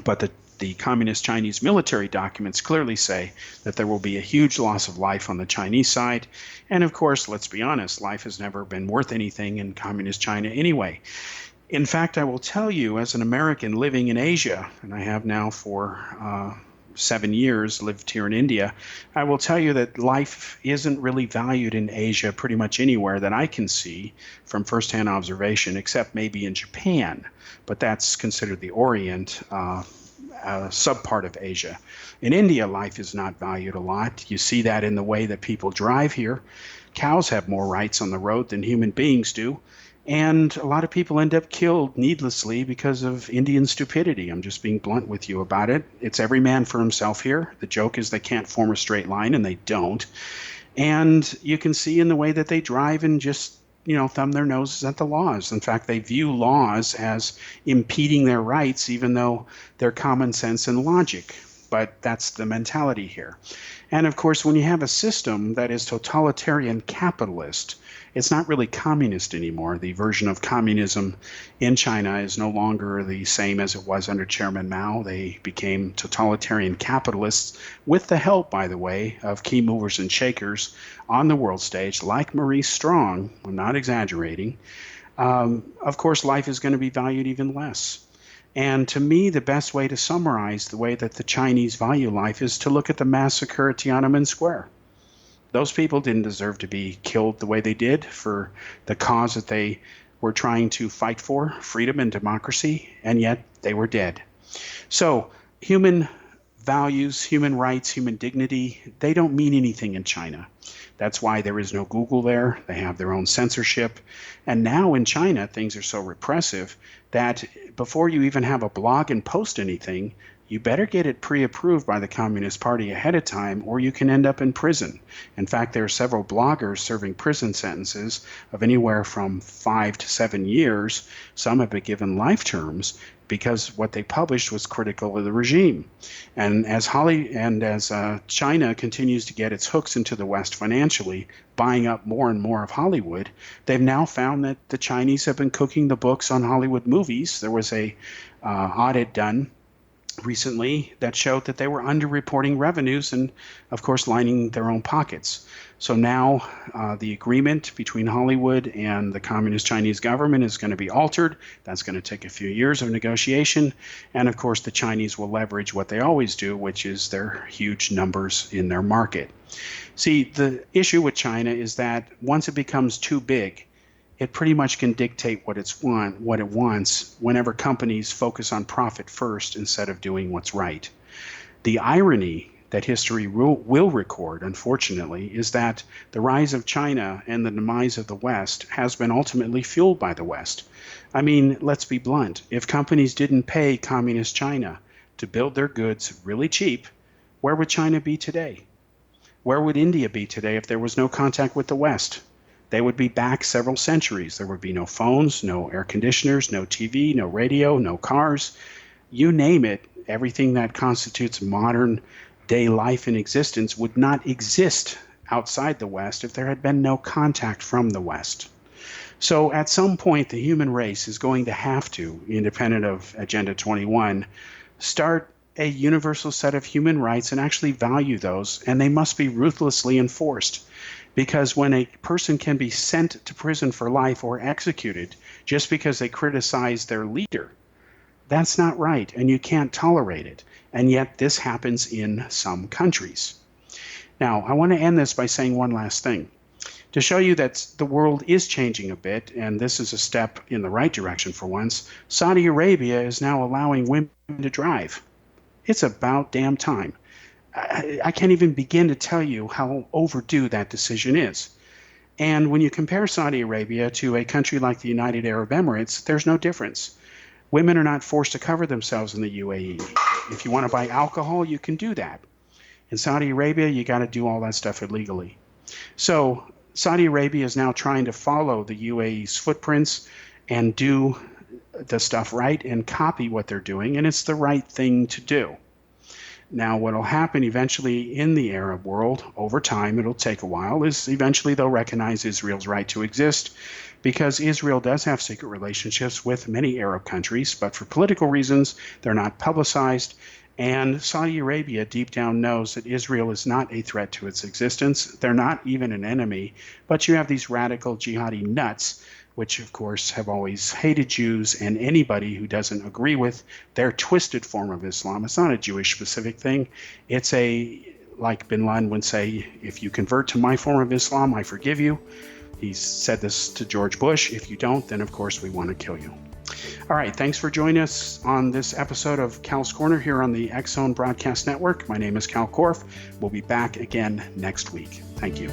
But the Communist Chinese military documents clearly say that there will be a huge loss of life on the Chinese side. And of course, let's be honest, life has never been worth anything in Communist China anyway. In fact, I will tell you, as an American living in Asia, and I have now for 7 years lived here in India, I will tell you that life isn't really valued in Asia pretty much anywhere that I can see from firsthand observation, except maybe in Japan. But that's considered the Orient, subpart of Asia. In India, life is not valued a lot. You see that in the way that people drive here. Cows have more rights on the road than human beings do. And a lot of people end up killed needlessly because of Indian stupidity. I'm just being blunt with you about it. It's every man for himself here. The joke is they can't form a straight line, and they don't. And you can see in the way that they drive and just thumb their noses at the laws. In fact, they view laws as impeding their rights, even though they're common sense and logic. But that's the mentality here. And of course, when you have a system that is totalitarian capitalist, it's not really communist anymore. The version of communism in China is no longer the same as it was under Chairman Mao. They became totalitarian capitalists with the help, by the way, of key movers and shakers on the world stage, like Maurice Strong. I'm not exaggerating. Of course, life is going to be valued even less. And to me, the best way to summarize the way that the Chinese value life is to look at the massacre at Tiananmen Square. Those people didn't deserve to be killed the way they did for the cause that they were trying to fight for, freedom and democracy, and yet they were dead. So human values, human rights, human dignity, they don't mean anything in China. That's why there is no Google there. They have their own censorship. And now in China, things are so repressive that before you even have a blog and post anything, you better get it pre-approved by the Communist Party ahead of time, or you can end up in prison. In fact, there are several bloggers serving prison sentences of anywhere from 5 to 7 years. Some have been given life terms because what they published was critical of the regime. And as China continues to get its hooks into the West financially, buying up more and more of Hollywood, they've now found that the Chinese have been cooking the books on Hollywood movies. There was a audit done recently that showed that they were underreporting revenues and, of course, lining their own pockets. So now the agreement between Hollywood and the Communist Chinese government is going to be altered. That's going to take a few years of negotiation. And, of course, the Chinese will leverage what they always do, which is their huge numbers in their market. See, the issue with China is that once it becomes too big, it pretty much can dictate what it wants whenever companies focus on profit first instead of doing what's right. The irony that history will record, unfortunately, is that the rise of China and the demise of the West has been ultimately fueled by the West. I mean, let's be blunt. If companies didn't pay Communist China to build their goods really cheap, where would China be today? Where would India be today if there was no contact with the West? They would be back several centuries. There would be no phones, no air conditioners, no TV, no radio, no cars. You name it, everything that constitutes modern day life and existence would not exist outside the West if there had been no contact from the West. So at some point, the human race is going to have to, independent of Agenda 21, start a universal set of human rights and actually value those, and they must be ruthlessly enforced. Because when a person can be sent to prison for life or executed just because they criticize their leader, that's not right, and you can't tolerate it. And yet this happens in some countries. Now, I want to end this by saying one last thing. To show you that the world is changing a bit, and this is a step in the right direction for once, Saudi Arabia is now allowing women to drive. It's about damn time. I can't even begin to tell you how overdue that decision is. And when you compare Saudi Arabia to a country like the United Arab Emirates, there's no difference. Women are not forced to cover themselves in the UAE. If you want to buy alcohol, you can do that. In Saudi Arabia, you got to do all that stuff illegally. So Saudi Arabia is now trying to follow the UAE's footprints and do the stuff right and copy what they're doing, and it's the right thing to do. Now, what will happen eventually in the Arab world, over time, it'll take a while, is eventually they'll recognize Israel's right to exist, because Israel does have secret relationships with many Arab countries, but for political reasons, they're not publicized. And Saudi Arabia deep down knows that Israel is not a threat to its existence. They're not even an enemy, but you have these radical jihadi nuts, which of course have always hated Jews and anybody who doesn't agree with their twisted form of Islam. It's not a Jewish specific thing. It's like bin Laden would say, if you convert to my form of Islam, I forgive you. He said this to George Bush. If you don't, then of course we want to kill you. All right, thanks for joining us on this episode of Cal's Corner here on the X-Zone Broadcast Network. My name is Kal Korff. We'll be back again next week. Thank you.